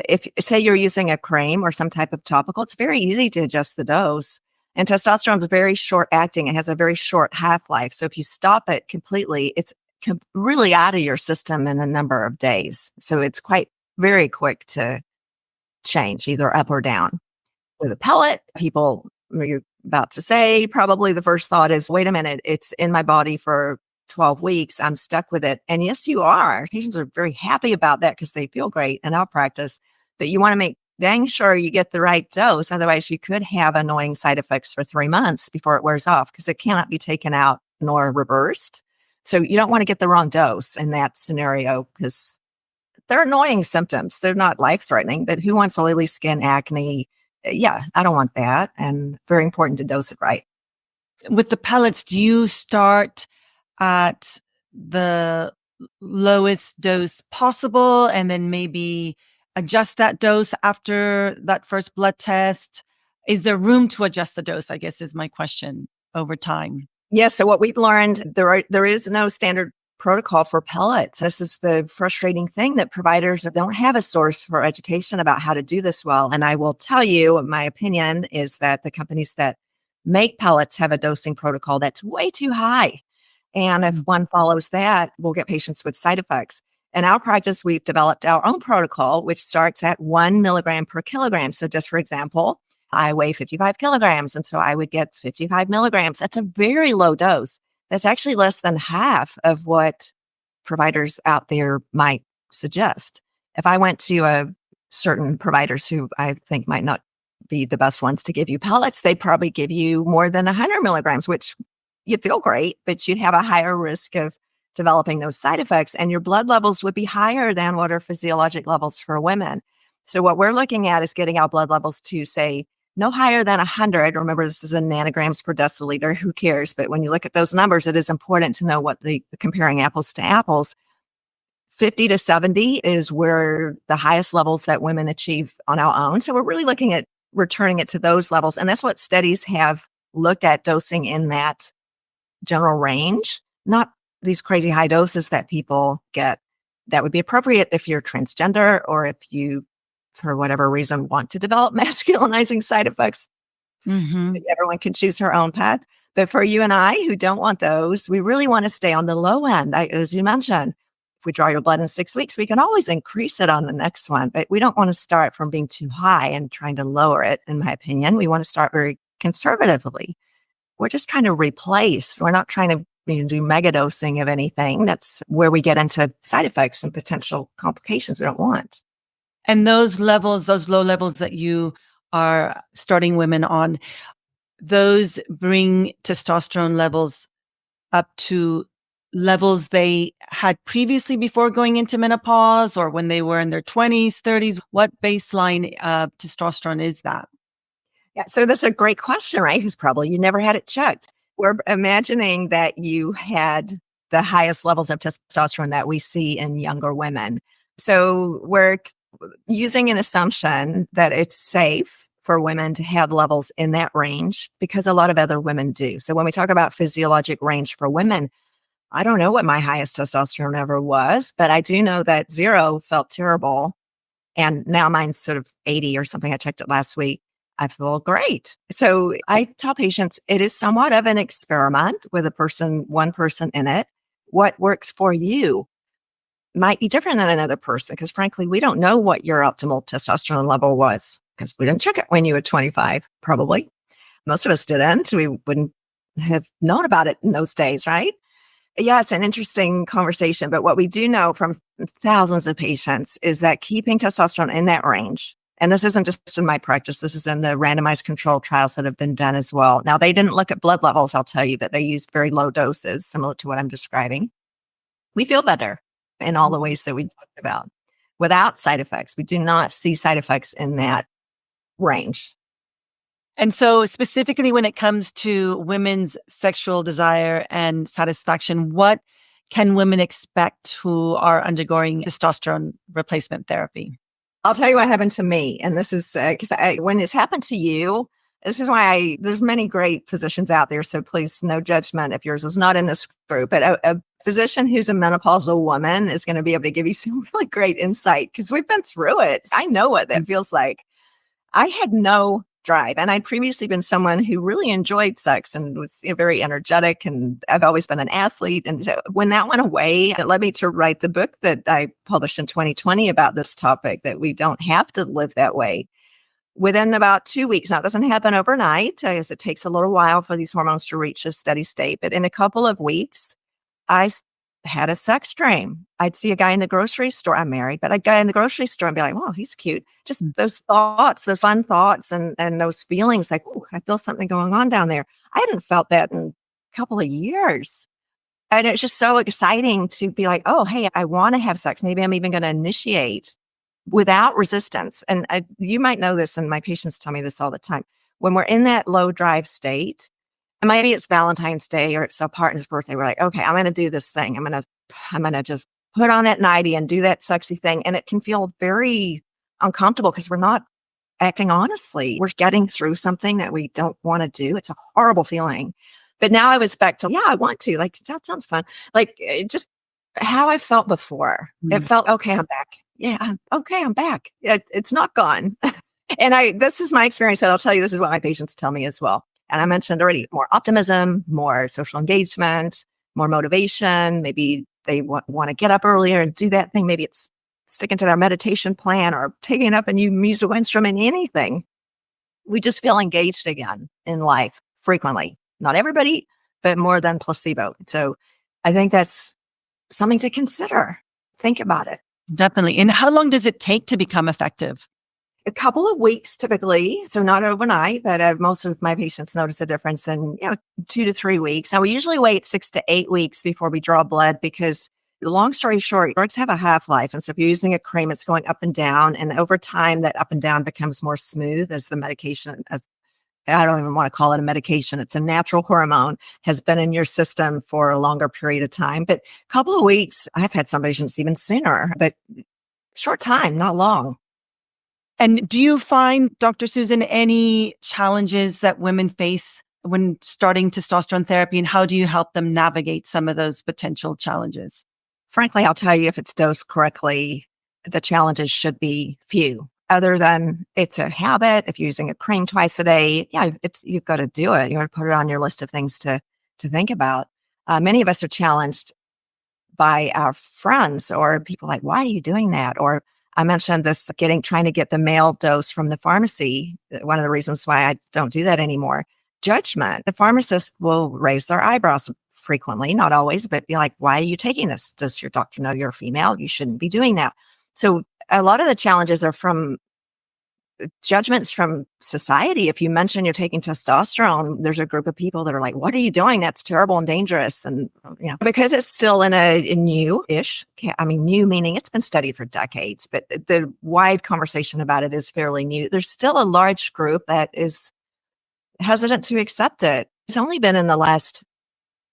S2: If say you're using a cream or some type of topical, it's very easy to adjust the dose. And testosterone is very short acting. It has a very short half-life. So if you stop it completely, it's really out of your system in a number of days. So it's quite very quick to change either up or down. With a pellet, people, you're about to say, probably the first thought is, wait a minute, it's in my body for 12 weeks. I'm stuck with it. And yes, you are. Patients are very happy about that because they feel great in our practice. But you want to make dang sure you get the right dose. Otherwise, you could have annoying side effects for 3 months before it wears off, because it cannot be taken out nor reversed. So you don't want to get the wrong dose in that scenario, because they're annoying symptoms. They're not life-threatening, but who wants oily skin, acne? Yeah, I don't want that. And very important to dose it right.
S1: With the pellets, do you start at the lowest dose possible and then maybe adjust that dose after that first blood test? Is there room to adjust the dose, I guess, is my question, over time?
S2: Yes. So what we've learned, there is no standard protocol for pellets. This is the frustrating thing, that providers don't have a source for education about how to do this well. And I will tell you, my opinion is that the companies that make pellets have a dosing protocol that's way too high. And if one follows that, we'll get patients with side effects. In our practice, we've developed our own protocol, which starts at 1 milligram per kilogram. So just for example, I weigh 55 kilograms. And so I would get 55 milligrams. That's a very low dose. That's actually less than half of what providers out there might suggest. If I went to certain providers who I think might not be the best ones to give you pellets, they'd probably give you more than 100 milligrams, which you'd feel great, but you'd have a higher risk of developing those side effects, and your blood levels would be higher than what are physiologic levels for women. So what we're looking at is getting our blood levels to, say, no higher than 100. Remember, this is in nanograms per deciliter. Who cares? But when you look at those numbers, it is important to know what comparing apples to apples. 50 to 70 is where the highest levels that women achieve on our own. So we're really looking at returning it to those levels. And that's what studies have looked at, dosing in that general range, not these crazy high doses that people get. That would be appropriate if you're transgender, or if you, for whatever reason, want to develop masculinizing side effects.
S1: Mm-hmm.
S2: Everyone can choose her own path. But for you and I who don't want those, we really want to stay on the low end. As you mentioned, if we draw your blood in 6 weeks, we can always increase it on the next one. But we don't want to start from being too high and trying to lower it, in my opinion. We want to start very conservatively. We're just trying to replace. We're not trying to do mega dosing of anything. That's where we get into side effects and potential complications we don't want.
S1: And those levels, those low levels that you are starting women on, those bring testosterone levels up to levels they had previously before going into menopause, or when they were in their 20s, 30s. What baseline testosterone is that?
S2: Yeah, so that's a great question, right? Who's probably, you never had it checked. We're imagining that you had the highest levels of testosterone that we see in younger women. So we're using an assumption that it's safe for women to have levels in that range, because a lot of other women do. So when we talk about physiologic range for women, I don't know what my highest testosterone ever was, but I do know that 0 felt terrible. And now mine's sort of 80 or something. I checked it last week. I feel great. So I tell patients it is somewhat of an experiment with one person in it. What works for you might be different than another person, because frankly, we don't know what your optimal testosterone level was, because we didn't check it when you were 25, probably. Most of us didn't. We wouldn't have known about it in those days, right? Yeah, it's an interesting conversation. But what we do know from thousands of patients is that keeping testosterone in that range, and this isn't just in my practice, this is in the randomized controlled trials that have been done as well. Now, they didn't look at blood levels, I'll tell you, but they used very low doses, similar to what I'm describing. we feel better in all the ways that we talked about without side effects. We do not see side effects in that range.
S1: And so specifically when it comes to women's sexual desire and satisfaction, what can women expect who are undergoing testosterone replacement therapy?
S2: I'll tell you what happened to me. And this is because when it's happened to you, this is why there's many great physicians out there. So please, no judgment if yours is not in this group. But a physician who's a menopausal woman is going to be able to give you some really great insight because we've been through it. I know what that feels like. I had no drive. And I'd previously been someone who really enjoyed sex and was very energetic. And I've always been an athlete. And so when that went away, it led me to write the book that I published in 2020 about this topic, that we don't have to live that way. Within about 2 weeks, now it doesn't happen overnight, as it takes a little while for these hormones to reach a steady state. But in a couple of weeks, I had a sex dream. I'd see a guy in the grocery store. I'm married, but a guy in the grocery store and be like, "Oh, he's cute." Just those thoughts, those fun thoughts, and those feelings like, "Oh, I feel something going on down there." I hadn't felt that in a couple of years. And it's just so exciting to be like, "Oh, hey, I want to have sex. Maybe I'm even going to initiate without resistance." And you might know this, and my patients tell me this all the time. When we're in that low drive state, and maybe it's Valentine's Day or it's a partner's birthday, we're like, "Okay, I'm going to do this thing. I'm going to just put on that nightie and do that sexy thing." And it can feel very uncomfortable because we're not acting honestly. We're getting through something that we don't want to do. It's a horrible feeling. But now I was back to, yeah, I want to. Like, that sounds fun. Like, just how I felt before. It felt, okay, I'm back. Yeah, okay, I'm back. It's not gone. And this is my experience, but I'll tell you, this is what my patients tell me as well. And I mentioned already, more optimism, more social engagement, more motivation. Maybe they want to get up earlier and do that thing. Maybe it's sticking to their meditation plan or taking up a new musical instrument, anything. We just feel engaged again in life frequently. Not everybody, but more than placebo. So I think that's something to consider. Think about it.
S1: Definitely. And how long does it take to become effective?
S2: A couple of weeks typically, so not overnight, but most of my patients notice a difference in 2 to 3 weeks. Now we usually wait 6 to 8 weeks before we draw blood because, long story short, drugs have a half-life. And so if you're using a cream, it's going up and down. And over time, that up and down becomes more smooth as the medication, I don't even want to call it a medication. It's a natural hormone, has been in your system for a longer period of time. But a couple of weeks, I've had some patients even sooner, but short time, not long.
S1: And do you find, Dr. Susan, any challenges that women face when starting testosterone therapy, and how do you help them navigate some of those potential challenges?
S2: Frankly, I'll tell you, if it's dosed correctly, the challenges should be few. Other than it's a habit. If you're using a cream twice a day, you've got to do it. You got to put it on your list of things to think about. Many of us are challenged by our friends or people like, "Why are you doing that?" Or I mentioned this, trying to get the mail dose from the pharmacy. One of the reasons why I don't do that anymore. Judgment. The pharmacist will raise their eyebrows frequently, not always, but be like, "Why are you taking this? Does your doctor know you're a female? You shouldn't be doing that." So a lot of the challenges are from judgments from society. If you mention you're taking testosterone, there's a group of people that are like, "What are you doing? That's terrible and dangerous." And because it's still in a new-ish, new meaning it's been studied for decades, but the wide conversation about it is fairly new. There's still a large group that is hesitant to accept it. It's only been in the last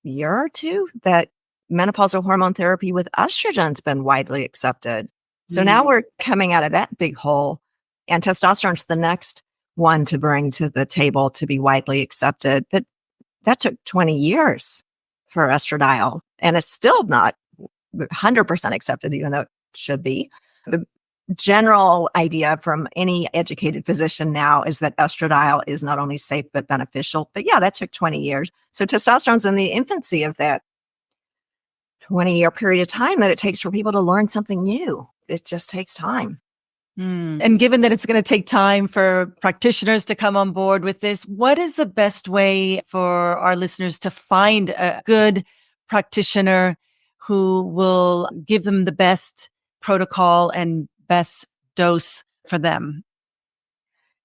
S2: year or two that menopausal hormone therapy with estrogen's been widely accepted. So now we're coming out of that big hole. And testosterone's the next one to bring to the table to be widely accepted. But that took 20 years for estradiol. And it's still not 100% accepted, even though it should be. The general idea from any educated physician now is that estradiol is not only safe, but beneficial. But that took 20 years. So testosterone's in the infancy of that 20-year period of time that it takes for people to learn something new. It just takes time.
S1: And given that it's going to take time for practitioners to come on board with this, what is the best way for our listeners to find a good practitioner who will give them the best protocol and best dose for them?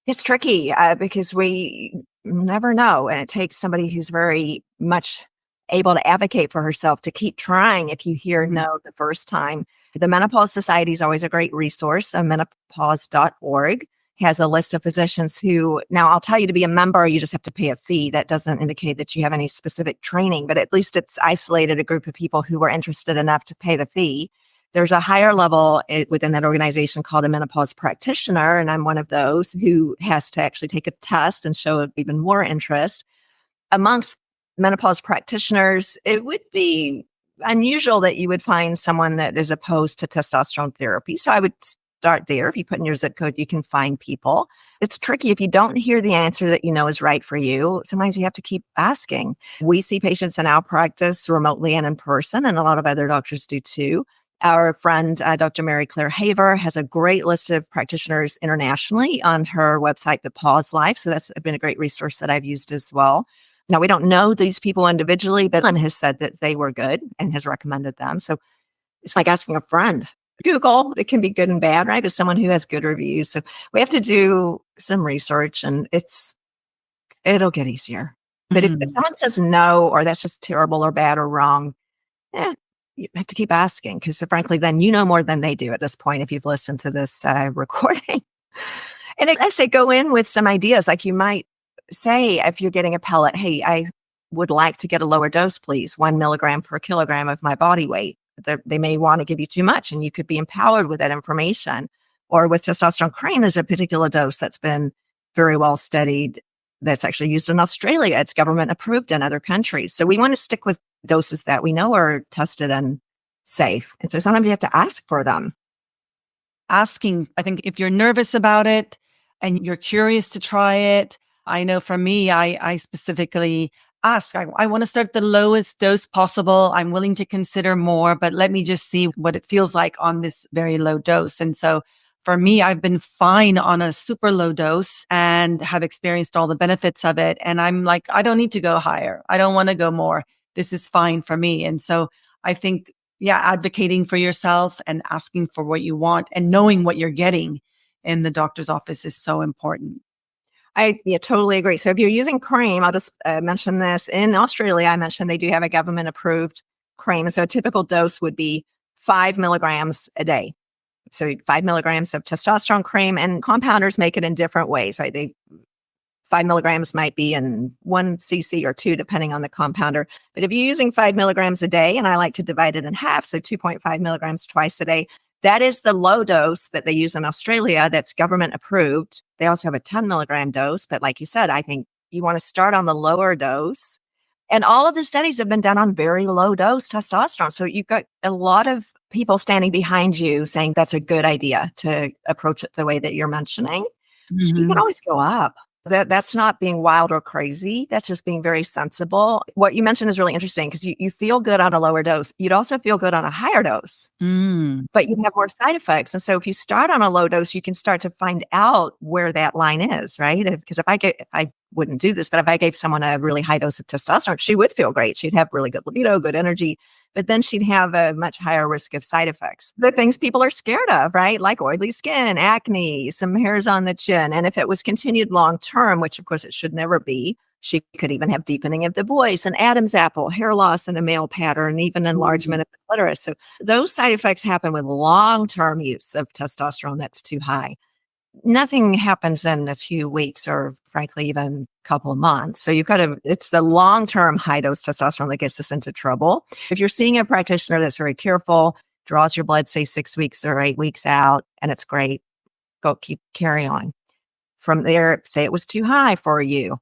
S2: It's tricky because we never know. And it takes somebody who's very much able to advocate for herself to keep trying if you hear no the first time. The Menopause Society is always a great resource. Menopause.org has a list of physicians who, now I'll tell you, to be a member, you just have to pay a fee. That doesn't indicate that you have any specific training, but at least it's isolated a group of people who were interested enough to pay the fee. There's a higher level within that organization called a menopause practitioner, and I'm one of those who has to actually take a test and show even more interest. Amongst menopause practitioners, it would be unusual that you would find someone that is opposed to testosterone therapy. So I would start there. If you put in your zip code, you can find people. It's tricky if you don't hear the answer that you know is right for you. Sometimes you have to keep asking. We see patients in our practice remotely and in person, and a lot of other doctors do too. Our friend, Dr. Mary Claire Haver, has a great list of practitioners internationally on her website, The Pause Life. So that's been a great resource that I've used as well. Now, we don't know these people individually, but one has said that they were good and has recommended them. So it's like asking a friend. Google, it can be good and bad, right? But someone who has good reviews. So we have to do some research, and it'll get easier. But if someone says no, or that's just terrible or bad or wrong, you have to keep asking, because frankly, then you know more than they do at this point if you've listened to this recording. And I say go in with some ideas. Like you might say, if you're getting a pellet, hey, I would like to get a lower dose, please, 1 milligram per kilogram of my body weight. They may want to give you too much, and you could be empowered with that information. Or with testosterone cream, there's a particular dose that's been very well studied that's actually used in Australia. It's government approved in other countries. So we want to stick with doses that we know are tested and safe. And so sometimes you have to ask for them.
S1: Asking, I think if you're nervous about it and you're curious to try it, I know for me, I specifically ask, I want to start the lowest dose possible. I'm willing to consider more, but let me just see what it feels like on this very low dose. And so for me, I've been fine on a super low dose and have experienced all the benefits of it. And I'm like, I don't need to go higher. I don't want to go more. This is fine for me. And so I think, advocating for yourself and asking for what you want and knowing what you're getting in the doctor's office is so important.
S2: I totally agree. So if you're using cream, I'll just mention this. In Australia, I mentioned they do have a government-approved cream. And so a typical dose would be 5 milligrams a day. So 5 milligrams of testosterone cream, and compounders make it in different ways, right? 5 milligrams might be in 1 cc or 2, depending on the compounder. But if you're using 5 milligrams a day, and I like to divide it in half, so 2.5 milligrams twice a day, that is the low dose that they use in Australia that's government approved. They also have a 10 milligram dose. But like you said, I think you want to start on the lower dose. And all of the studies have been done on very low dose testosterone. So you've got a lot of people standing behind you saying that's a good idea to approach it the way that you're mentioning. You can always go up. That's not being wild or crazy. That's just being very sensible. What you mentioned is really interesting, because you feel good on a lower dose. You'd also feel good on a higher dose, but you'd have more side effects. And so if you start on a low dose, you can start to find out where that line is, right? Because if I wouldn't do this, but if I gave someone a really high dose of testosterone, she would feel great. She'd have really good libido, good energy, but then she'd have a much higher risk of side effects. The things people are scared of, right? Like oily skin, acne, some hairs on the chin. And if it was continued long-term, which of course it should never be, she could even have deepening of the voice, an Adam's apple, hair loss in a male pattern, even enlargement of the clitoris. So those side effects happen with long-term use of testosterone that's too high. Nothing happens in a few weeks, or frankly, even a couple of months. So it's the long-term high dose testosterone that gets us into trouble. If you're seeing a practitioner that's very careful, draws your blood, say 6 weeks or 8 weeks out, and it's great, carry on. From there, say it was too high for you,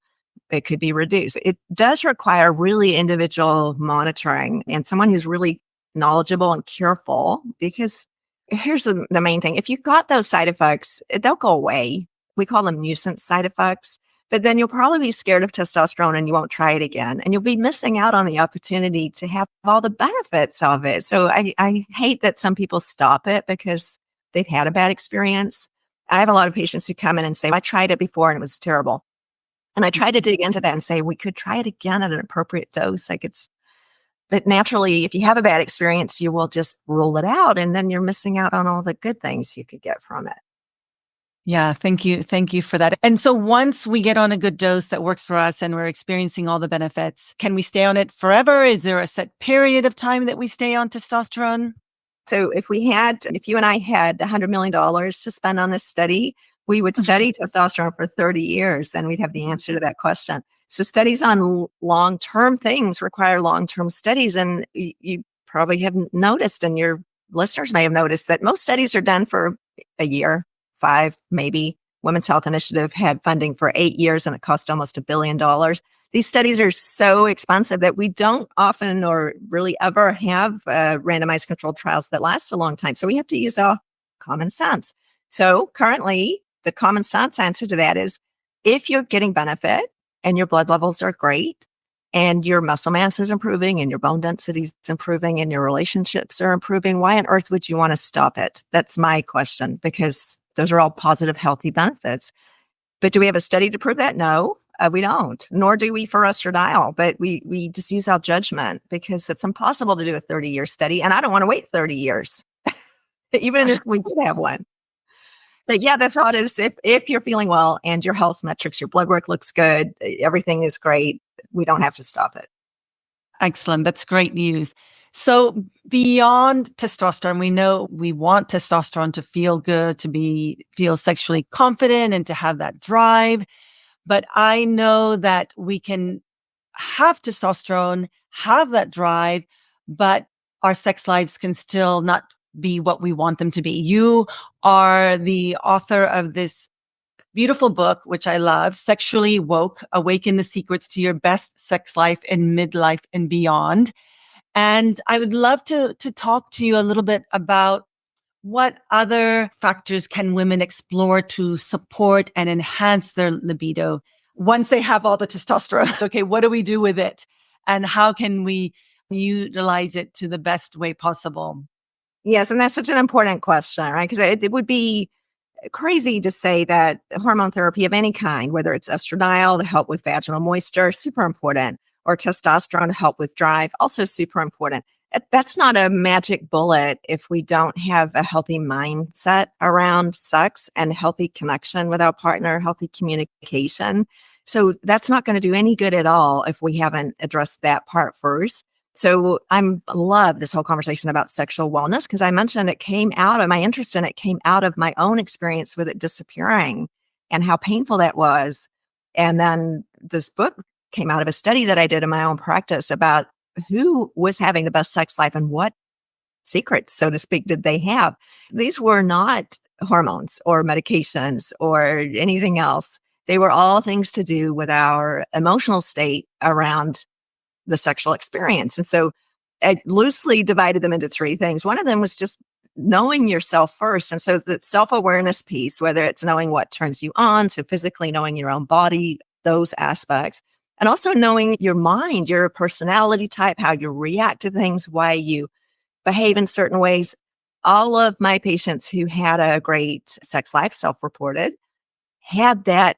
S2: it could be reduced. It does require really individual monitoring and someone who's really knowledgeable and careful, because here's the main thing. If you've got those side effects, they'll go away. We call them nuisance side effects, but then you'll probably be scared of testosterone and you won't try it again. And you'll be missing out on the opportunity to have all the benefits of it. So I hate that some people stop it because they've had a bad experience. I have a lot of patients who come in and say, I tried it before and it was terrible. And I try to dig into that and say, we could try it again at an appropriate dose. But naturally, if you have a bad experience, you will just rule it out, and then you're missing out on all the good things you could get from it.
S1: Yeah, thank you. Thank you for that. And so once we get on a good dose that works for us and we're experiencing all the benefits, can we stay on it forever? Is there a set period of time that we stay on testosterone?
S2: So if you and I had $100 million to spend on this study, we would study testosterone for 30 years and we'd have the answer to that question. So studies on long-term things require long-term studies. And you probably haven't noticed, and your listeners may have noticed, that most studies are done for a year, 5, maybe. Women's Health Initiative had funding for 8 years and it cost almost $1 billion. These studies are so expensive that we don't often or really ever have randomized controlled trials that last a long time. So we have to use our common sense. So currently, the common sense answer to that is, if you're getting benefit and your blood levels are great and your muscle mass is improving and your bone density is improving and your relationships are improving, why on earth would you want to stop it? That's my question, because those are all positive, healthy benefits. But do we have a study to prove that? No, we don't, nor do we for estradiol, but we just use our judgment because it's impossible to do a 30-year study. And I don't want to wait 30 years, even if we did have one. But yeah, the thought is, if you're feeling well and your health metrics, your blood work looks good, everything is great, we don't have to stop it.
S1: Excellent. That's great news. So beyond testosterone, we know we want testosterone to feel good, to feel sexually confident and to have that drive. But I know that we can have testosterone, have that drive, but our sex lives can still not be what we want them to be. You are the author of this beautiful book, which I love, Sexually Woke, Awaken the Secrets to Your Best Sex Life in Midlife and Beyond. And I would love to talk to you a little bit about what other factors can women explore to support and enhance their libido once they have all the testosterone. Okay, what do we do with it? And how can we utilize it to the best way possible?
S2: Yes, and that's such an important question, right? Because it would be crazy to say that hormone therapy of any kind, whether it's estradiol to help with vaginal moisture, super important, or testosterone to help with drive, also super important. That's not a magic bullet if we don't have a healthy mindset around sex and healthy connection with our partner, healthy communication. So that's not going to do any good at all if we haven't addressed that part first. So I love this whole conversation about sexual wellness because I mentioned my interest in it came out of my own experience with it disappearing and how painful that was. And then this book came out of a study that I did in my own practice about who was having the best sex life and what secrets, so to speak, did they have. These were not hormones or medications or anything else. They were all things to do with our emotional state around the sexual experience. And so I loosely divided them into 3 things. One of them was just knowing yourself first. And so the self-awareness piece, whether it's knowing what turns you on, so physically knowing your own body, those aspects, and also knowing your mind, your personality type, how you react to things, why you behave in certain ways. All of my patients who had a great sex life, self-reported, had that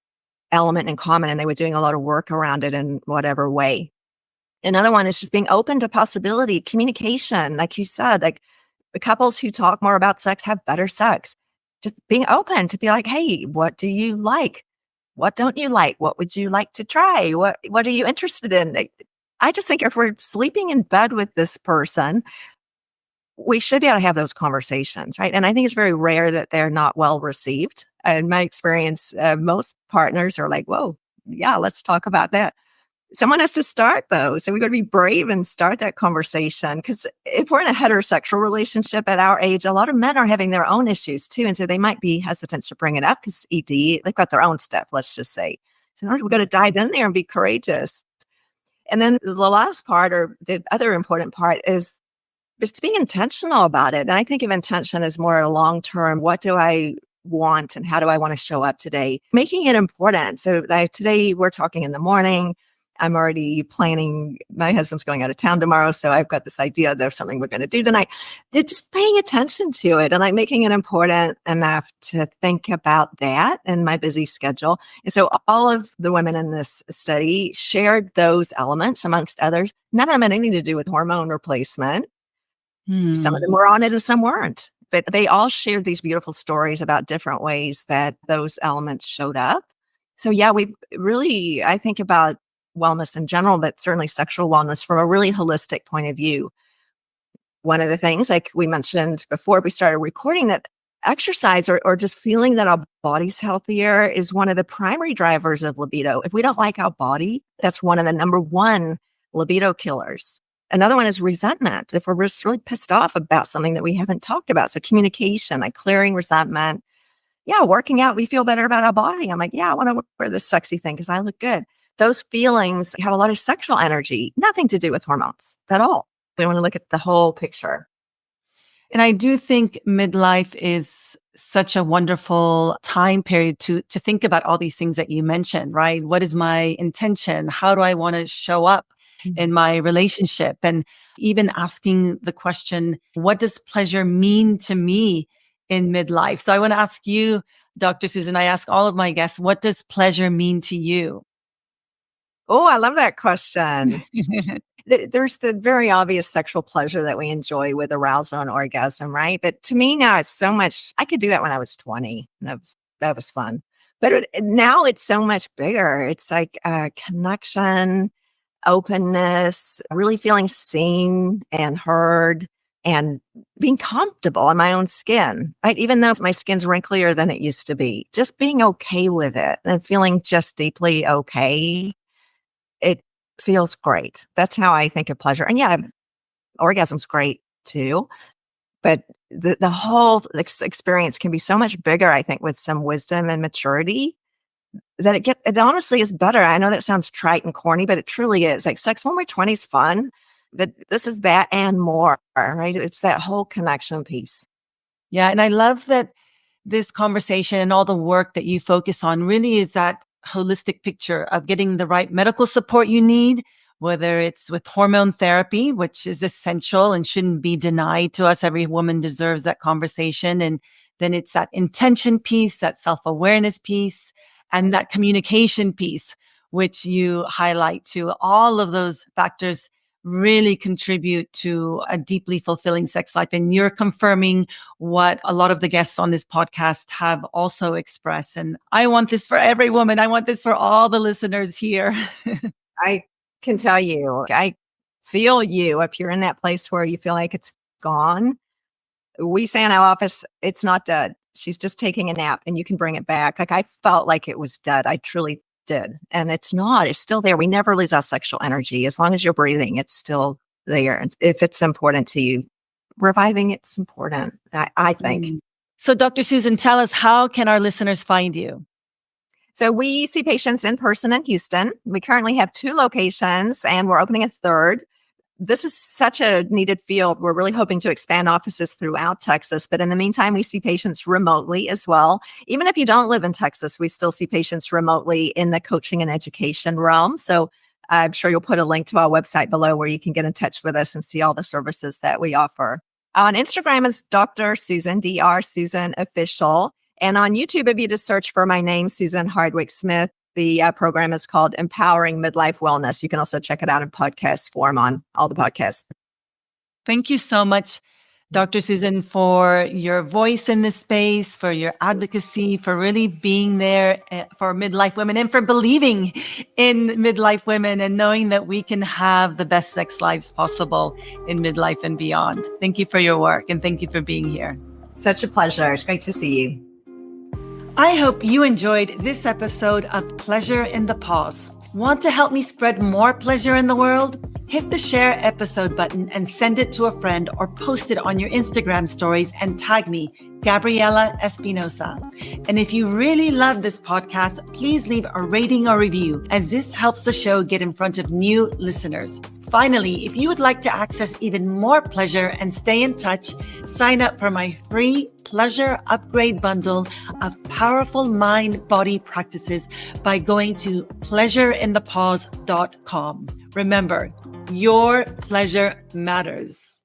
S2: element in common, and they were doing a lot of work around it in whatever way. Another one is just being open to possibility, communication. Like you said, like the couples who talk more about sex have better sex. Just being open to be like, hey, what do you like? What don't you like? What would you like to try? What are you interested in? I just think if we're sleeping in bed with this person, we should be able to have those conversations, right? And I think it's very rare that they're not well received. In my experience, most partners are like, whoa, yeah, let's talk about that. Someone has to start though. So we got to be brave and start that conversation. Because if we're in a heterosexual relationship at our age, a lot of men are having their own issues too. And so they might be hesitant to bring it up because they've got their own stuff, let's just say. So we've got to dive in there and be courageous. And then the last part, or the other important part, is just being intentional about it. And I think of intention as more long-term. What do I want and how do I want to show up today? Making it important. So today we're talking in the morning. I'm already planning. My husband's going out of town tomorrow, so I've got this idea there's something we're going to do tonight. They're just paying attention to it and like making it important enough to think about that in my busy schedule. And so all of the women in this study shared those elements amongst others. None of them had anything to do with hormone replacement. Some of them were on it and some weren't. but they all shared these beautiful stories about different ways that those elements showed up. So yeah, we really, I think about wellness in general, but certainly sexual wellness from a really holistic point of view. One of the things, like we mentioned before we started recording, that exercise or just feeling that our body's healthier is one of the primary drivers of libido. If we don't like our body, that's one of the number one libido killers. Another one is resentment. If we're just really pissed off about something that we haven't talked about. So communication, like clearing resentment. Yeah, working out, we feel better about our body. I'm like, yeah, I want to wear this sexy thing because I look good. Those feelings have a lot of sexual energy, nothing to do with hormones at all. We want to look at the whole picture.
S1: And I do think midlife is such a wonderful time period to think about all these things that you mentioned, right? What is my intention? How do I want to show up in my relationship? And even asking the question, what does pleasure mean to me in midlife? So I want to ask you, Dr. Susan, I ask all of my guests, what does pleasure mean to you?
S2: Oh, I love that question. There's the very obvious sexual pleasure that we enjoy with arousal and orgasm, right? But to me now, it's so much. I could do that when I was 20. That was fun. But now it's so much bigger. It's like connection, openness, really feeling seen and heard, and being comfortable in my own skin, right? Even though my skin's wrinklier than it used to be, just being okay with it and feeling just deeply okay. It feels great. That's how I think of pleasure. And yeah, orgasm's great too. But the whole experience can be so much bigger, I think, with some wisdom and maturity, that it honestly is better. I know that sounds trite and corny, but it truly is. Like sex when we're 20 is fun, but this is that and more, right? It's that whole connection piece.
S1: Yeah. And I love that this conversation and all the work that you focus on really is that holistic picture of getting the right medical support you need, whether it's with hormone therapy, which is essential and shouldn't be denied to us. Every woman deserves that conversation. And then it's that intention piece, that self-awareness piece, and that communication piece, which you highlight too. All of those factors really contribute to a deeply fulfilling sex life. And you're confirming what a lot of the guests on this podcast have also expressed. And I want this for every woman. I want this for all the listeners here.
S2: I can tell you, I feel you if you're in that place where you feel like it's gone. We say in our office, it's not dead. She's just taking a nap and you can bring it back. Like I felt like it was dead. I truly did. And it's not. It's still there. We never lose our sexual energy. As long as you're breathing, it's still there. And if it's important to you, reviving it's important, I think.
S1: So Dr. Susan, tell us, how can our listeners find you?
S2: So we see patients in person in Houston. We currently have 2 locations and we're opening a third. This is such a needed field. We're really hoping to expand offices throughout Texas. But in the meantime, we see patients remotely as well. Even if you don't live in Texas, we still see patients remotely in the coaching and education realm. So I'm sure you'll put a link to our website below where you can get in touch with us and see all the services that we offer. On Instagram is Dr. Susan, Dr. Susan Official. And on YouTube, if you just search for my name, Susan Hardwick-Smith, the program is called Empowering Midlife Wellness. You can also check it out in podcast form on all the podcasts.
S1: Thank you so much, Dr. Susan, for your voice in this space, for your advocacy, for really being there for midlife women and for believing in midlife women and knowing that we can have the best sex lives possible in midlife and beyond. Thank you for your work and thank you for being here.
S2: Such a pleasure. It's great to see you.
S1: I hope you enjoyed this episode of Pleasure in the Pause. Want to help me spread more pleasure in the world? Hit the share episode button and send it to a friend or post it on your Instagram stories and tag me, Gabriella Espinosa. And if you really love this podcast, please leave a rating or review, as this helps the show get in front of new listeners. Finally, if you would like to access even more pleasure and stay in touch, sign up for my free pleasure upgrade bundle of powerful mind-body practices by going to pleasureinthepause.com. Remember, your pleasure matters.